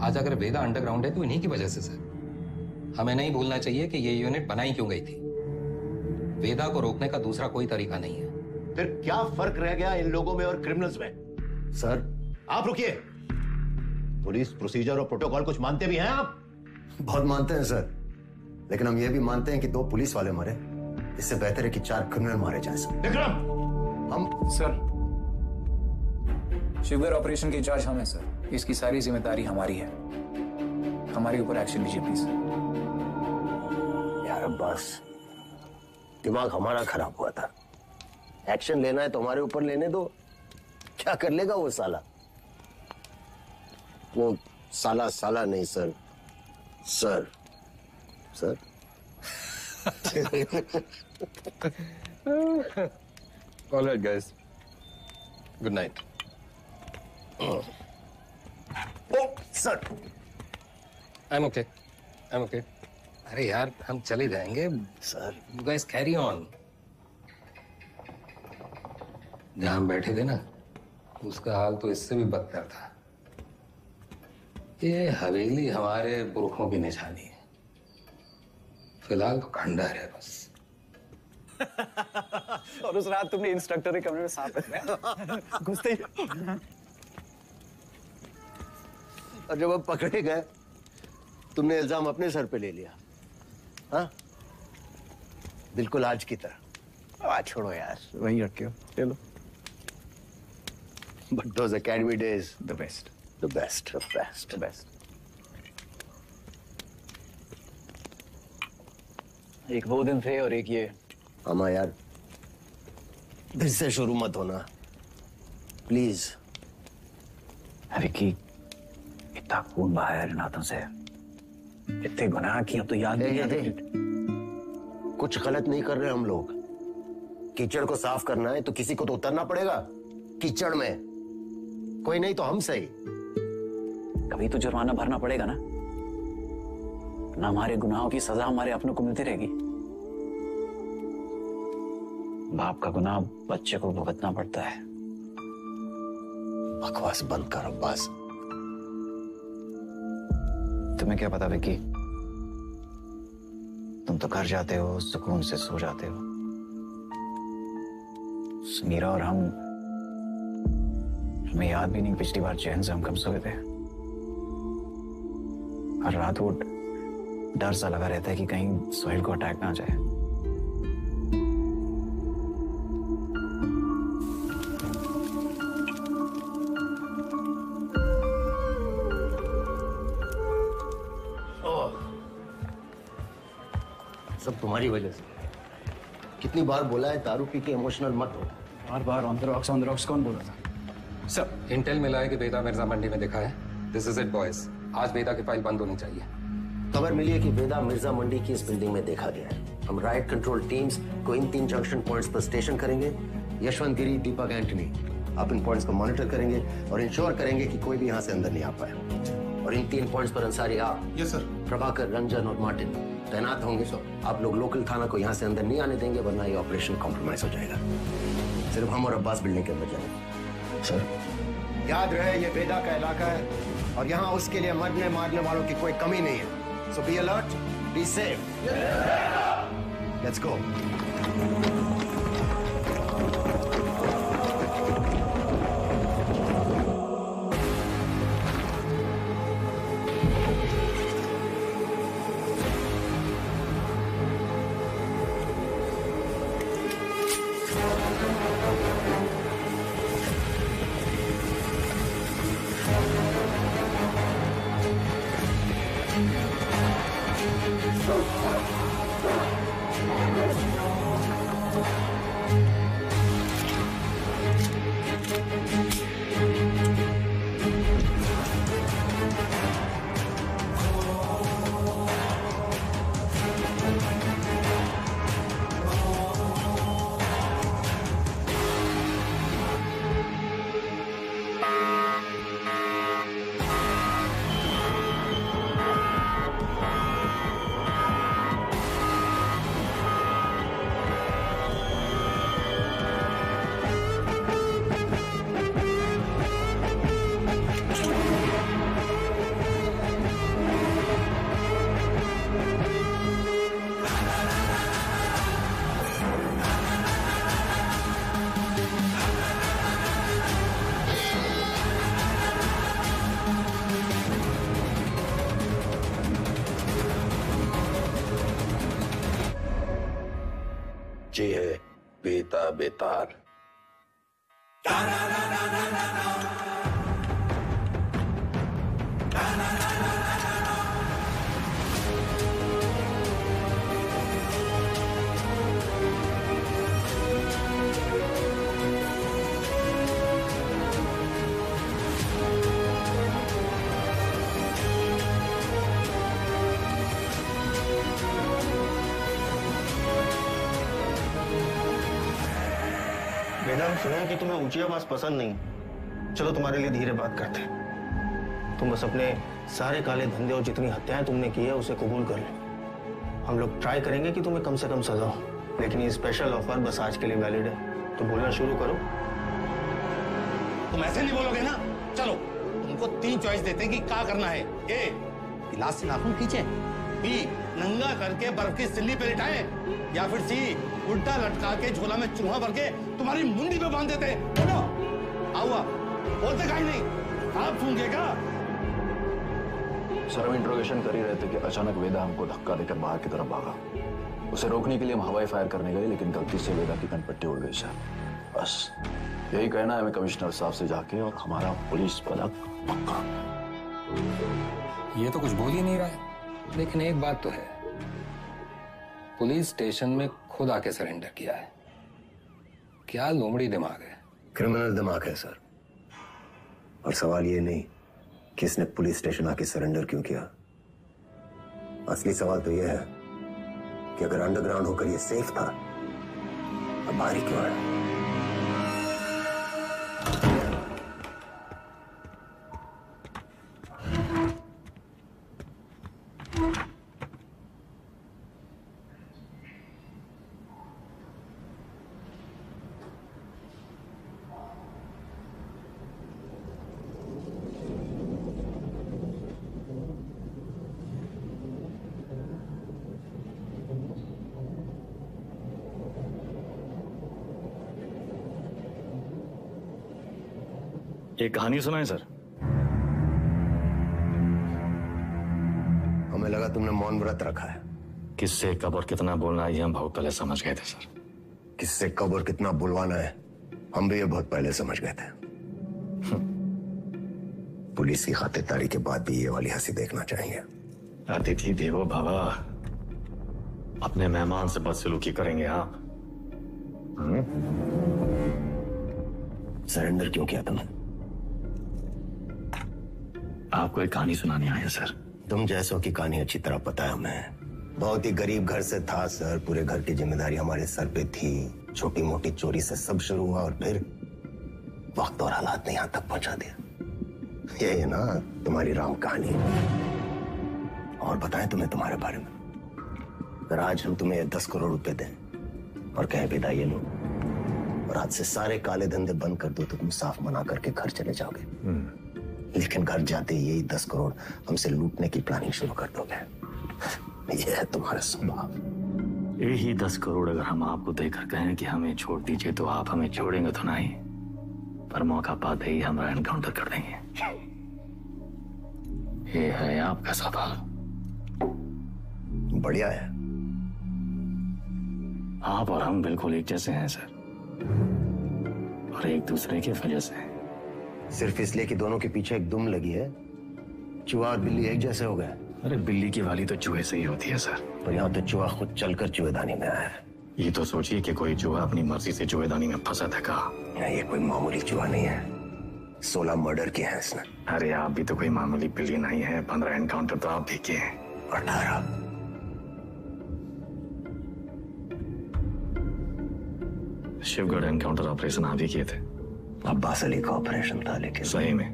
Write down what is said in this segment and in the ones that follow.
आज अगर वेदा अंडरग्राउंड है तो इन्हीं की वजह से सर। हमें नहीं भूलना चाहिए कि ये यूनिट बनाई क्यों गई थी। वेदा को रोकने का दूसरा कोई तरीका नहीं है। फिर क्या फर्क रह गया इन लोगों में और क्रिमिनल्स में? सर आप रुकिए। पुलिस प्रोसीजर और प्रोटोकॉल कुछ मानते भी हैं आप? बहुत मानते हैं सर, लेकिन हम ये भी मानते हैं कि 2 पुलिस वाले मरे, इससे बेहतर है कि 4 क्रिमिनल मारे जाएं सर। विक्रम! हम सर, शिविर ऑपरेशन के इंचार्ज हम हैं सर। इसकी सारी जिम्मेदारी हमारी है। हमारे ऊपर एक्शन लीजिए प्लीज। यार अब्बास, दिमाग हमारा खराब हुआ था। एक्शन लेना है तो हमारे ऊपर लेने दो। क्या कर लेगा वो साला? वो साला नहीं sir, sir sir. All right, guys. Good night. Sir I'm okay. I'm okay. अरे यार हम चले जाएंगे sir. You guys carry on. जहां हम बैठे थे ना, उसका हाल तो इससे भी बदतर था। ये हवेली हमारे पुरखों की निशानी है। फिलहाल तो खंडहर है बस। और उस रात तुमने इंस्ट्रक्टर के कमरे में सांप रखा घुसते ही। और जब हम पकड़े गए, तुमने इल्जाम अपने सर पे ले लिया। हाँ, बिल्कुल आज की तरह। आज छोड़ो यार, वहीं रखे हो, चलो। But those academy days, The best. the best, the best. The best. एक वो दिन थे और एक ये। अमा यार, फिर से शुरू मत होना प्लीज। विक्की, इतना खून बहाया इन हाथों से, इतने गुनाह किए, अब तो याद नहीं आते। कुछ गलत नहीं कर रहे हम लोग। कीचड़ को साफ करना है तो किसी को तो उतरना पड़ेगा कीचड़ में। कोई नहीं तो हम सही। कभी तो जुर्माना भरना पड़ेगा ना, ना हमारे गुनाहों की सजा हमारे अपनों को मिलती रहेगी। बाप का गुनाह बच्चे को भुगतना पड़ता है। बकवास बंद कर अब्बास। तुम्हें क्या पता विक्की, तुम तो घर जाते हो, सुकून से सो जाते हो। समीरा और हमें याद भी नहीं पिछली बार चैन से हम कब सोए थे। हर रात वो डर सा लगा रहता है कि कहीं सोहेल को अटैक ना आ जाए। सब तुम्हारी वजह से। कितनी बार बोला है दारू पी के इमोशनल मत हो। बार बार ऑन द रॉक्स कौन बोल रहा था? सर, इंटेल मिला है कि वेदा मिर्जा मंडी में दिखा है। दिस इज इट बॉयज, आज वेदा की फाइल बंद होनी चाहिए। खबर मिली है कि वेदा मिर्जा मंडी की इस बिल्डिंग में देखा गया है। हम राइट कंट्रोल टीम्स को इन 3 जंक्शन पॉइंट्स पर स्टेशन करेंगे। यशवंत गिरी, दीपक, एंटनी, आप इन पॉइंट्स को मॉनिटर करेंगे और इंश्योर करेंगे कि कोई भी यहाँ से अंदर नहीं आ पाए। और इन 3 पॉइंट्स पर अंसारी, आप, यस सर, प्रभाकर, रंजन और मार्टिन तैनात होंगे। आप लोग लोकल थाना को यहाँ से अंदर नहीं आने देंगे, वरना ये ऑपरेशन कॉम्प्रोमाइज हो जाएगा। सिर्फ हम और अब्बास बिल्डिंग के अंदर जाएंगे। सर, याद रहे ये वेदा का इलाका है और यहाँ उसके लिए मरने मारने वालों की कोई कमी नहीं है। So be alert, be safe. Let's go. बच्ची है, बेटा बेतार। वेदा, सुना कि तुम्हें ऊंची आवाज पसंद नहीं। चलो तुम्हारे लिए धीरे बात करते हैं। तुम बस अपने सारे काले धंधे और जितनी हत्याएं तुमने की है उसे कबूल कर लो। हम लोग ट्राई करेंगे कि तुम्हें कम से कम सजा हो, लेकिन ये स्पेशल ऑफर बस आज के लिए वैलिड है। तो बोलना शुरू करो। तुम ऐसे नहीं बोलोगे ना। चलो तुमको 3 चॉइस देते हैं कि क्या करना है। ए, गिलास से नाखून खींचे, बी, नंगा करके बर्फ की सिल्ली पे लिटाए, या फिर सी, उल्टा लटका के झोला में चूहा भर के तुम्हारी मुंडी पे बांध देते। बोलो, आओ बोलते काहे नहीं? आप फूंकेगा। सर, हम इंट्रोगेशन कर ही रहे थे कि अचानक वेदा हमको धक्का देकर बाहर की तरफ भागा। उसे रोकने के लिए हम हवाई फायर करने गए, लेकिन गलती से वेदा की कनपट्टी उड़ गई सर। बस यही कहना है हमें कमिश्नर साहब से जाके, और हमारा पुलिस पदक पक्का। ये तो कुछ बोल ही नहीं रहा है, लेकिन एक बात तो है, पुलिस स्टेशन में खुद आके सरेंडर किया है। क्या लोमड़ी दिमाग है। क्रिमिनल दिमाग है सर। और सवाल ये नहीं कि इसने पुलिस स्टेशन आके सरेंडर क्यों किया। असली सवाल तो यह है कि अगर अंडरग्राउंड होकर ये सेफ था, अब बाहर ही क्यों आया। एक कहानी सुनाए सर। हमें लगा तुमने मौन व्रत रखा है। किससे कब और कितना बोलना है ये हम बहुत पहले समझ गए थे सर। किससे कब और कितना बुलवाना है हम भी ये बहुत पहले समझ गए थे। पुलिस की खातिरदारी के बाद भी ये वाली हंसी देखना चाहेंगे। अतिथि देवो भव, अपने मेहमान से बदसलूकी करेंगे आप। सरेंडर क्यों किया तुमने? आपको एक कहानी सुनाने आया सर। तुम जैसों की कहानी अच्छी तरह पता है हमें। बहुत ही गरीब घर से था सर, पूरे घर की जिम्मेदारी हमारे सर पे थी। छोटी मोटी चोरी से सब शुरू हुआ और फिर वक्त और हालात ने यहां तक पहुंचा दिया। ये है ना तुम्हारी राम कहानी। और बताएं तुम्हें तुम्हारे बारे में। अगर आज हम तुम्हें 10 करोड़ रुपए दें और कहें विदा ये लो, और आज से सारे काले धंधे बंद कर दो, तो तुम साफ मना करके घर चले जाओगे। लेकिन घर जाते ही यही 10 करोड़ हमसे लूटने की प्लानिंग शुरू कर दोगे। ये है तुम्हारा स्वभाव। यही 10 करोड़ अगर हम आपको देकर कहें कि हमें छोड़ दीजिए, तो आप हमें छोड़ेंगे तो नहीं, पर मौका पाते ही हमारा एनकाउंटर कर देंगे। ये है आपका स्वभाव। बढ़िया है। आप और हम बिल्कुल एक जैसे हैं सर, और एक दूसरे की वजह से। सिर्फ इसलिए कि दोनों के पीछे एक दुम लगी है, चूहा और बिल्ली एक जैसे हो गए। अरे बिल्ली की वाली तो चूहे से ही होती है सर। पर यहाँ तो चूहा खुद चलकर चूहेदानी में आया है। ये तो सोचिए कि कोई चूहा अपनी मर्जी से चूहेदानी में फंसा था का। ये कोई मामूली चूहा नहीं है, 16 मर्डर किए हैं इसने। अरे आप भी तो कोई मामूली बिल्ली नहीं है। 15 एनकाउंटर तो आप भी किए हैं। 18। शिवगढ़ एनकाउंटर ऑपरेशन आप ही किए थे। अब्बास अली का ऑपरेशन था, लेकिन सही में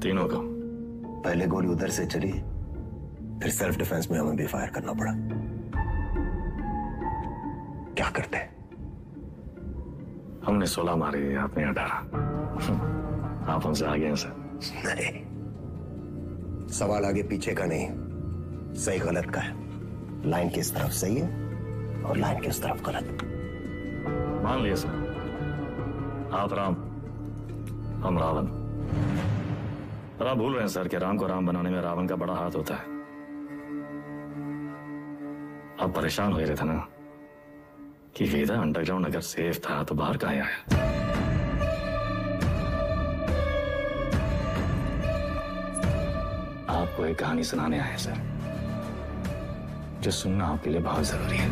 तीनों का। पहले गोली उधर से चली, फिर सेल्फ डिफेंस में हमें भी फायर करना पड़ा। क्या करते? हमने 16 मारे, आपने 18। आप हमसे आगे हैं सर। नहीं, सवाल आगे पीछे का नहीं, सही गलत का है। लाइन किस तरफ सही है और लाइन किस तरफ गलत। मान लिया सर, आप राम, हम रावण। पर आप भूल रहे हैं सर कि राम को राम बनाने में रावण का बड़ा हाथ होता है। आप परेशान हो रहे थे ना, कि वेदा अंडरग्राउंड अगर सेफ था तो बाहर कहाँ आया। आपको एक कहानी सुनाने आए सर, जो सुनना आपके लिए बहुत जरूरी है।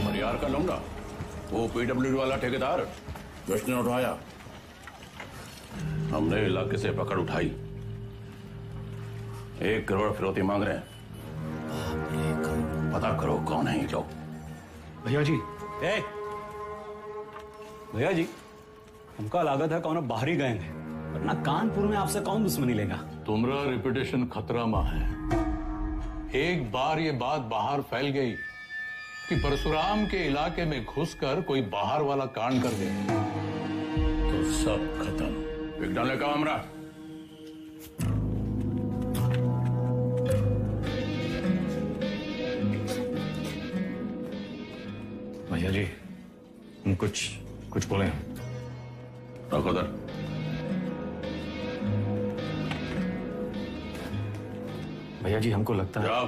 मरियार का लौंडा, वो पीडब्ल्यूडी वाला ठेकेदार जिसने उठाया, हमने इलाके से पकड़ उठाई। 1 करोड़ फिरौती मांग रहे हैं। पता करो कौन है ये लोग। भैया जी, भैया जी, हमका लागत है कौन बाहरी गए हैं, वरना कानपुर में आपसे कौन दुश्मनी लेगा। तुम्हारा रेपुटेशन खतरा में है। एक बार ये बात बाहर फैल गई कि परशुराम के इलाके में घुसकर कोई बाहर वाला कांड कर दे तो सब खत्म। एक डाले का हमरा। भैया जी, हम कुछ बोले हैं। रखो दर। भैया जी, हमको लगता है जाओ।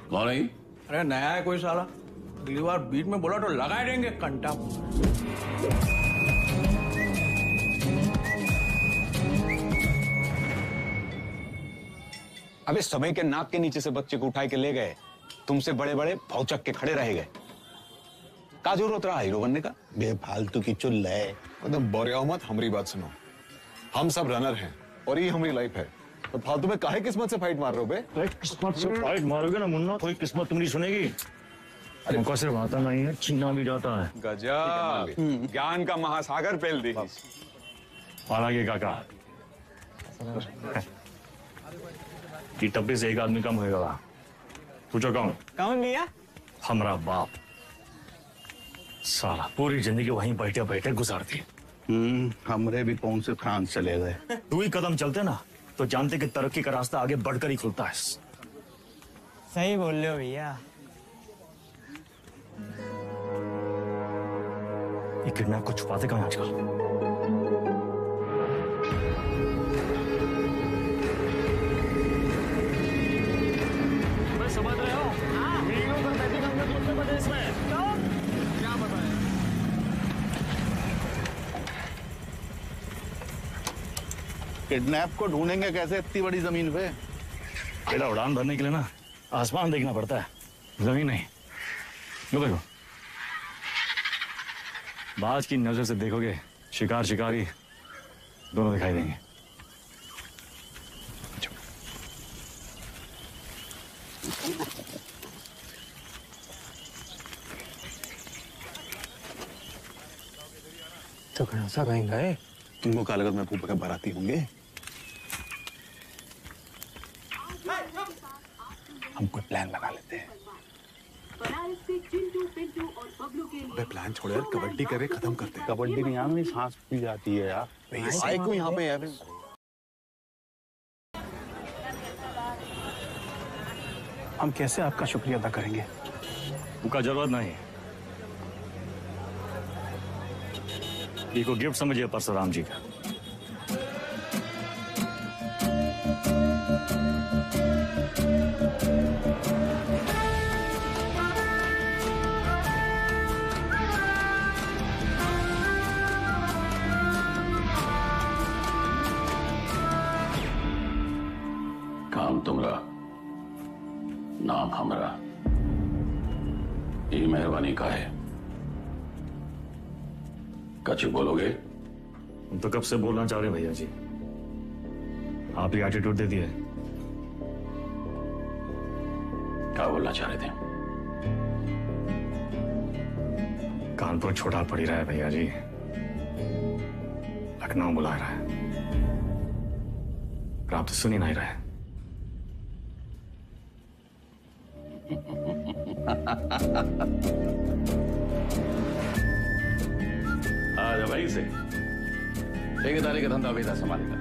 कौन है? अरे नया है कोई साला, अगली बार बीच में बोला तो लगा देंगे कंटा। अबे समय के नाक के नीचे से बच्चे को उठाए के ले गए, तुमसे बड़े बड़े भौचक के खड़े रह गए। का जरूरत रहा हीरो बनने का? बेफालतू की चुल है। एकदम बोरिया मत, हमारी बात सुनो। हम सब रनर हैं और ये हमारी लाइफ है, तो फालतू में काहे किस्मत से फाइट मार रहे हो बे? किस्मत से फाइट मारोगे ना मुन्ना, कोई किस्मत तुम्हारी सुनेगी। हमको सिर्फ आता नहीं है, छीना भी जाता है। गजब, ज्ञान का महासागर फैल दी। हालांकि काका कि टप्पे से एक आदमी कम होगा। पूछो कौन? कौन भैया? हमारा बाप। साला पूरी जिंदगी वहीं बैठे बैठे गुजार दी। हमरे भी कौन से फ्रांस चले गए। 2 ही कदम चलते ना तो जानते कि तरक्की का रास्ता आगे बढ़कर ही खुलता है। सही बोल रहे हो भैया। ये किडनैप को छुपाते कहाँ आजकल? समझ रहे हो? क्या बताएं? किडनैप को ढूंढेंगे कैसे इतनी बड़ी जमीन पे? बेटा, उड़ान भरने के लिए ना आसमान देखना पड़ता है, जमीन नहीं। लो देखो, बाज की नजर से देखोगे शिकार शिकारी दोनों दिखाई देंगे। तो सा कहीं गए? तुमको क्या लगत में फूफा के बाराती होंगे? हम कोई प्लान बना लेते हैं। प्लान छोड़ यार, कबड्डी करे खत्म करते हैं। कबड्डी में यहाँ सांस पी जाती है यार। आए क्यों यहाँ पे यार? हम कैसे आपका शुक्रिया अदा करेंगे? उनका जरूरत नहीं। ये को गिफ्ट समझिए परशुराम जी का। काम तुम्हारा, नाम हमारा। ये मेहरबानी का है। कछु बोलोगे? हम तो कब से बोलना चाह रहे हैं भैया जी, आप ही एटीट्यूड दे दिए। क्या बोलना चाह रहे थे? कानपुर छोटा पड़ ही रहा है भैया जी, लखनऊ बुला रहा है, पर आप तो सुन ही नहीं रहे। आ जा भाई से। ठेकेदारी का धंधा वेदा संभालेगा।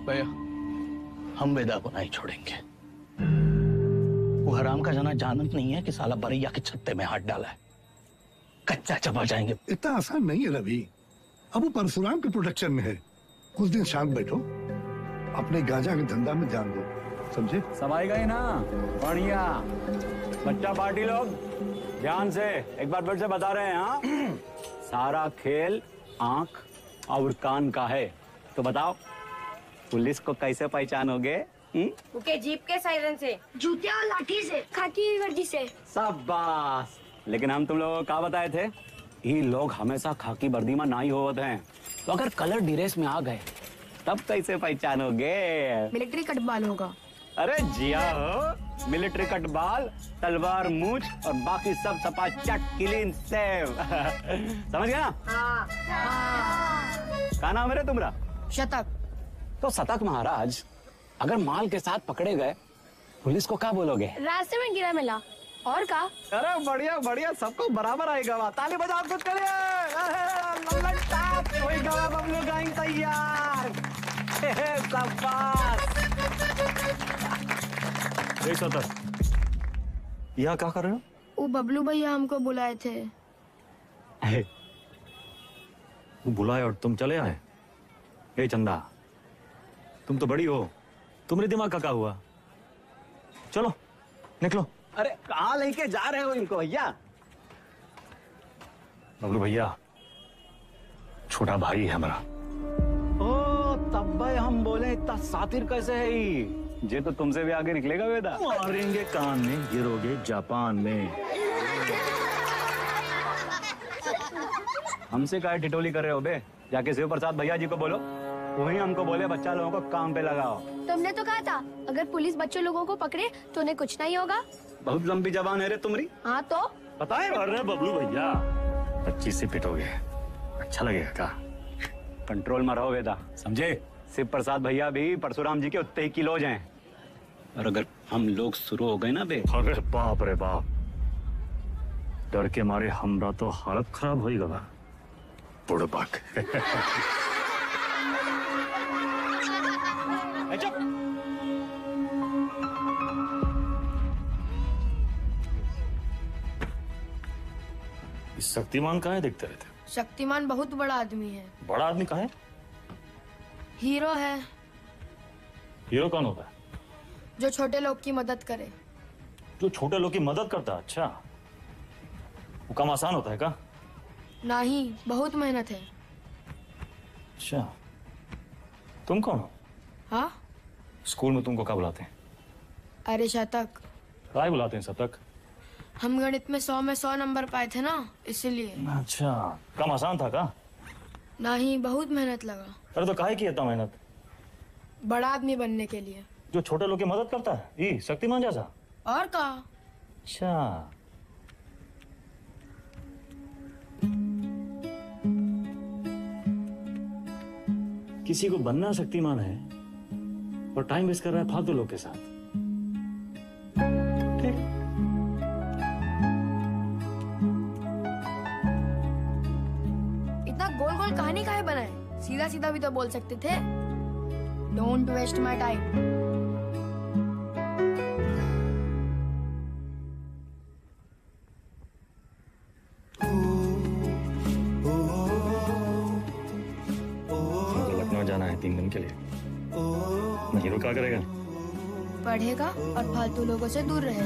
भैया हम वेदा को नहीं छोड़ेंगे। वो हराम का जना जानत नहीं है कि साला बरैया के छत्ते में हाथ डाला है। कच्चा चबा जाएंगे। इतना आसान नहीं है रवि। अब वो परशुराम के प्रोटेक्शन में है। कुछ दिन शांत बैठो, अपने गांजा के धंधा में ध्यान दो, समझे? समाई गई ना? बढ़िया। बच्चा पार्टी लोग ध्यान से एक बार फिर से बता रहे हैं। हाँ, सारा खेल आंख और कान का है। तो बताओ पुलिस को कैसे पहचानोगे? उनके जीप के सायरन से, जूतिया और लाठी से, खाकी की वर्दी से। शाबाश। लेकिन हम तुम लोगों को क्या बताए थे? ये लोग हमेशा खाकी वर्दी में नहीं होते हैं। तो अगर कलर ड्रेस में आ गए तब कैसे पहचानोगे? मिलिट्री कटबाल होगा। अरे जिया हो, मिलिट्री कटबाल, तलवार मूछ और बाकी सब सपा चट क्लीन सेव। समझ गया ना? हाँ। क्या नाम है रे तुम्हारा? शतक। तो शतक महाराज, अगर माल के साथ पकड़े गए पुलिस को क्या बोलोगे? रास्ते में गिरा मिला। और का? अरे बढ़िया बढ़िया, सबको बराबर आएगा। ताली बजाओ कुछ करिए। बबलू गैंग तैयार। यहाँ क्या कर रहे हो? वो बबलू भैया हमको बुलाए थे। वो बुलाए और तुम चले आए? ए चंदा, तुम तो बड़ी हो, तुम्हारे दिमाग का क्या हुआ? चलो निकलो। अरे कहाँ लेके जा रहे हो इनको भैया? बबलू भैया छोटा भाई है हमारा। ओ तब भाई हम बोले इतना सातिर कैसे है ये तो तुमसे भी आगे निकलेगा वेदा। मारेंगे कान में, गिरोगे जापान में। हमसे काय टिटोली कर रहे हो बे? जाके शिव प्रसाद भैया जी को बोलो, वही हमको बोले बच्चा लोगों को काम पे लगाओ। तुमने तो कहा था अगर पुलिस बच्चों लोगों को पकड़े तो उन्हें कुछ नहीं होगा। बहुत लंबी जबान है रे तुम्हारी। हाँ तो पता है? अरे बबलू भैया 25 से पिटोगे, अच्छा लगेगा का? कंट्रोल में रहो वेदा, समझे? शिव प्रसाद भैया भी परशुराम जी के उतने ही किलोज हैं। और अगर हम लोग शुरू हो गए ना बे, अरे बाप रे बाप, डर के मारे हमरा तो हालत खराब हो गया। बुड़बक। शक्तिमान कहाँ है? देखते रहते। शक्तिमान बहुत बड़ा आदमी है। बड़ा आदमी कहाँ है? हीरो है। हीरो कौन होता है? जो छोटे लोग की मदद करे। जो छोटे लोग की मदद करता है? अच्छा, वो काम आसान होता है का? नहीं, बहुत मेहनत है। अच्छा, तुम कौन हो? हाँ? स्कूल में तुमको क्या बुलाते हैं? अरे शतक। क्या बुलाते हैं शतक? हम गणित में 100 में 100 नंबर पाए थे ना, इसलिए। अच्छा, काम आसान था का? नहीं, बहुत मेहनत लगा। अरे तो काहे की इतना मेहनत? बड़ा आदमी बनने के लिए। जो छोटे लोग की मदद करता है, ये शक्तिमान जैसा? और का? अच्छा, किसी को बनना शक्तिमान है और टाइम वेस्ट कर रहा है फालतू लोग के साथ। ठीक। इतना गोल गोल कहानी काहे बनाए? सीधा सीधा भी तो बोल सकते थे। Don't waste my time. Lucknow जाना है 3 दिन के लिए। हीरो क्या करेगा? पढ़ेगा और फालतू लोगों से दूर रहेगा।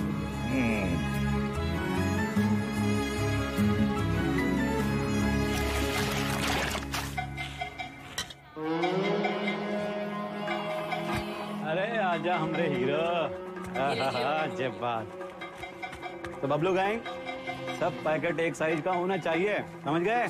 अरे आजा हमरे हीरो। जय बात। तो बबलू गैंग सब पैकेट एक साइज का होना चाहिए, समझ गए?